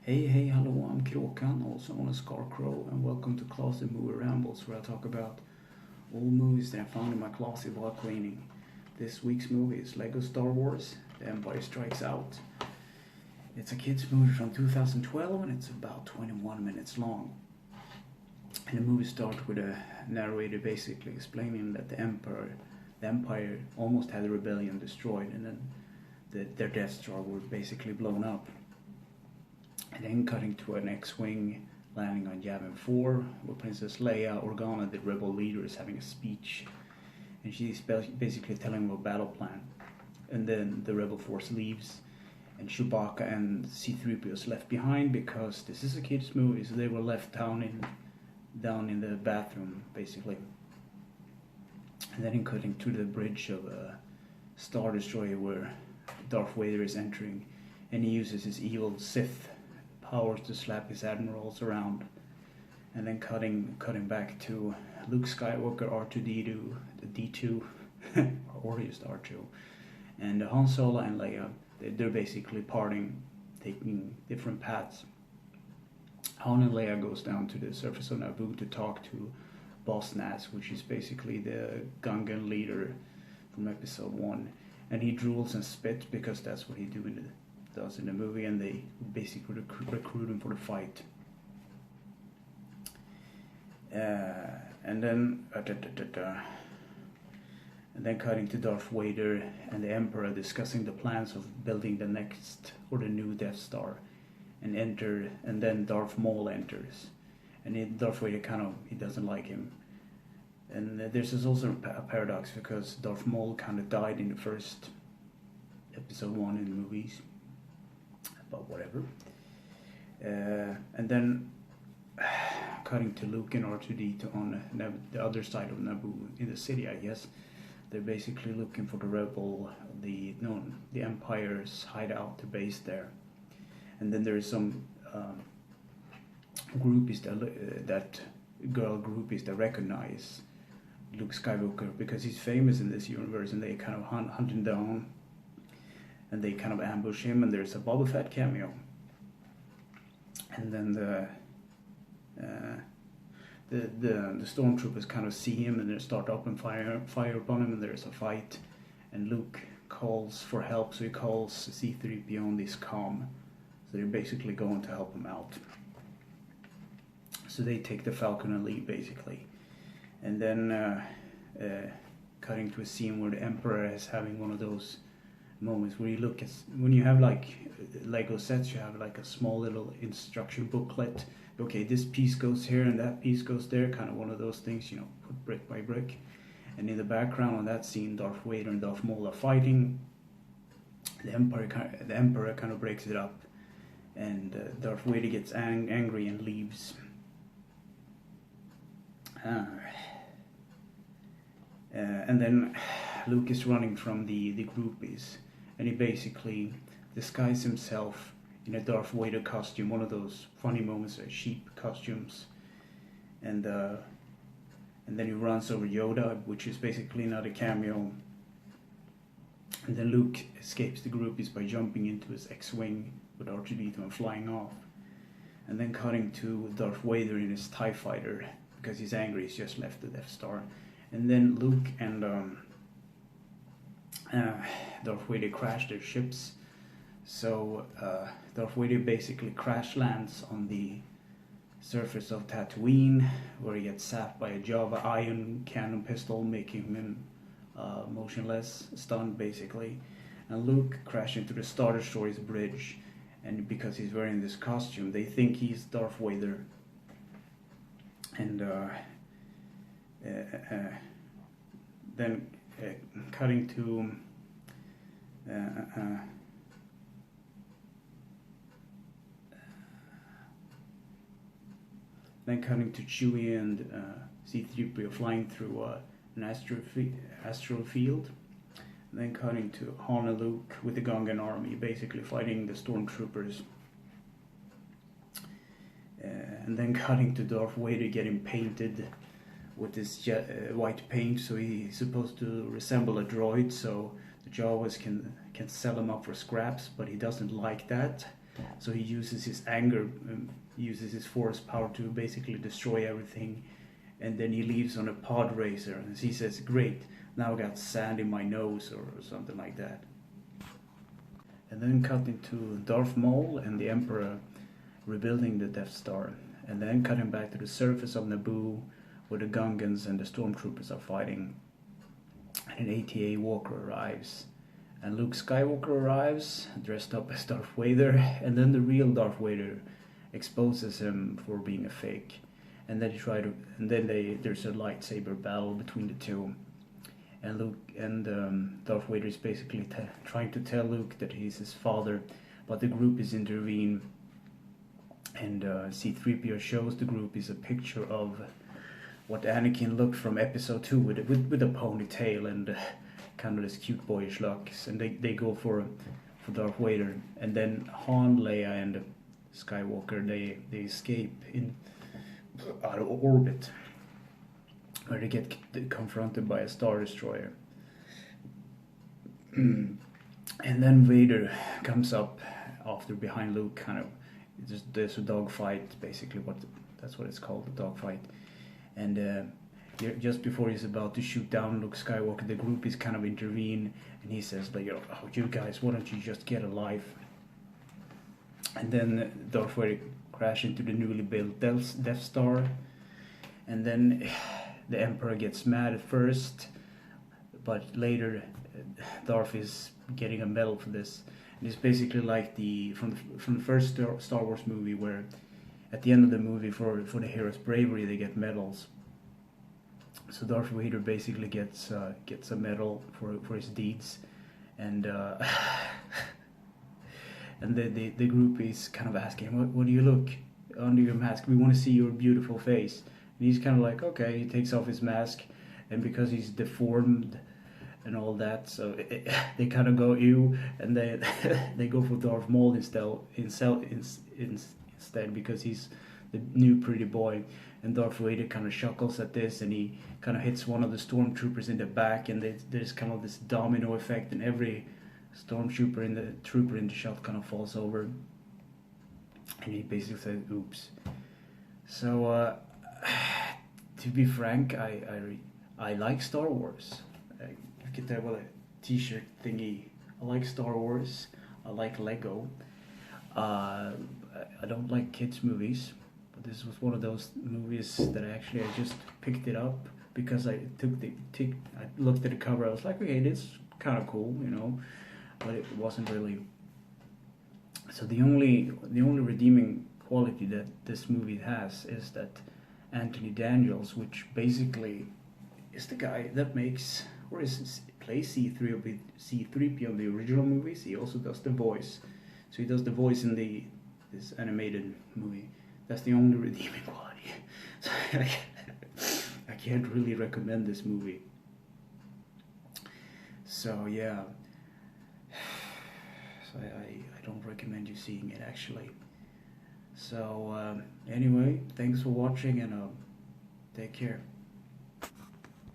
Hey, hello, I'm Kråkan, also known as Scarecrow, and welcome to Closet Movie Rambles, where I talk about old movies that I found in my closet while cleaning. This week's movie is Lego Star Wars: The Empire Strikes Out. It's a kids' movie from 2012, and it's about 21 minutes long. And the movie starts with a narrator basically explaining that the Empire almost had the rebellion destroyed, and then their Death Star were basically blown up. And then cutting to an X-Wing landing on Yavin 4, where Princess Leia Organa, the rebel leader, is having a speech. And she's basically telling them a battle plan. And then the rebel force leaves, and Chewbacca and C-3PO is left behind because this is a kids' movie, so they were left down in the bathroom, basically. And then cutting to the bridge of a Star Destroyer where Darth Vader is entering, and he uses his evil Sith powers to slap his admirals around, and then cutting back to Luke Skywalker, R2D2, the D2, or just R2, and Han Solo and Leia. They're basically parting, taking different paths. Han and Leia goes down to the surface of Naboo to talk to Boss Nass, which is basically the Gungan leader from Episode 1, and he drools and spits because that's what he does in the movie, and they basically recruit him for the fight. And then cutting to Darth Vader and the Emperor discussing the plans of building the next or the new Death Star, and then Darth Maul enters, and Darth Vader he doesn't like him. And there's also a paradox because Darth Maul kind of died in the first Episode 1 in the movies, but whatever. And then cutting to Luke and R2D2 on the other side of Naboo in the city, I guess. They're basically looking for the Empire's hideout, the base there. And then there's some groupies that girl groupies that recognize Luke Skywalker because he's famous in this universe, and they kind of hunt him down, and they kind of ambush him, and there's a Boba Fett cameo. And then the stormtroopers kind of see him, and they start open fire upon him, and there's a fight, and Luke calls for help, so he calls C-3PO on this comm, so they're basically going to help him out. So they take the Falcon and leave, basically. And then cutting to a scene where the Emperor is having one of those moments where you look at, when you have like Lego sets, you have like a small little instruction booklet. Okay, this piece goes here and that piece goes there, kind of one of those things, put brick by brick. And in the background on that scene, Darth Vader and Darth Maul are fighting. The Emperor kind of breaks it up, and Darth Vader gets angry and leaves. And then Luke is running from the groupies, and he basically disguises himself in a Darth Vader costume, one of those funny moments, sheep costumes, and then he runs over Yoda, which is basically another cameo. And then Luke escapes the groupies by jumping into his X-Wing with R2D2 and flying off. And then cutting to Darth Vader in his TIE fighter, because he's angry, he's just left the Death Star. And then Luke and Darth Vader crash their ships. So Darth Vader basically crash lands on the surface of Tatooine, where he gets zapped by a Java ion cannon pistol, making him motionless, stunned basically. And Luke crashed into the Star Destroyer's bridge, and because he's wearing this costume, they think he's Darth Vader. And then cutting to Chewie and C-3PO flying through an astral field. And then cutting to Han and Luke with the Gungan army, basically fighting the stormtroopers. And then cutting to Darth Vader getting painted with this white paint, so he's supposed to resemble a droid, so the Jawas can sell him up for scraps, but he doesn't like that. So he uses his anger, uses his force power to basically destroy everything, and then he leaves on a pod racer, and he says, "Great, now I got sand in my nose," or something like that. And then cut into Darth Maul and the Emperor rebuilding the Death Star, and then cutting back to the surface of Naboo, where the Gungans and the Stormtroopers are fighting. And an ATA Walker arrives, and Luke Skywalker arrives, dressed up as Darth Vader, and then the real Darth Vader exposes him for being a fake. And then there's a lightsaber battle between the two, and Darth Vader is basically trying to tell Luke that he's his father, but the group is intervene, and C-3PO shows the group is a picture of what Anakin looked from Episode 2 with a ponytail and kind of this cute boyish looks, and they go for Darth Vader, and then Han, Leia, and Skywalker they escape out of orbit, where they get confronted by a Star Destroyer. And then Vader comes up after behind Luke, kind of. There's a dogfight, basically. That's what it's called, the dogfight. And just before he's about to shoot down Luke Skywalker, the group is kind of intervene, and he says, like, "Oh, you guys, why don't you just get a life?" And then Darth Vader crash into the newly built Death Star, and then the Emperor gets mad at first, but later Darth is getting a medal for this. And it's basically like from the first Star Wars movie, where at the end of the movie for the hero's bravery they get medals. So Darth Vader basically gets a medal for his deeds, and and the group is kind of asking, what do you look under your mask? We want to see your beautiful face. And he's kind of like, okay. He takes off his mask, and because he's deformed and all that, so they kind of go ew, and they go for Darth Maul instead because he's the new pretty boy. And Darth Vader kind of chuckles at this, and he kind of hits one of the stormtroopers in the back, and there's kind of this domino effect, and every stormtrooper in the shot kind of falls over, and he basically says, "Oops." So to be frank, I like Star Wars. You can tell with a t-shirt thingy. I like Star Wars. I like Lego. I don't like kids movies, but this was one of those movies that I just picked it up because I looked at the cover. I was like, okay, this is kind of cool, but it wasn't really. So the only redeeming quality that this movie has is that Anthony Daniels, which basically is the guy that plays C-3PO in the original movies. He also does the voice. So he does the voice in this animated movie. That's the only redeeming quality. So I can't really recommend this movie. So yeah. So I don't recommend you seeing it, actually. So anyway, thanks for watching, and take care.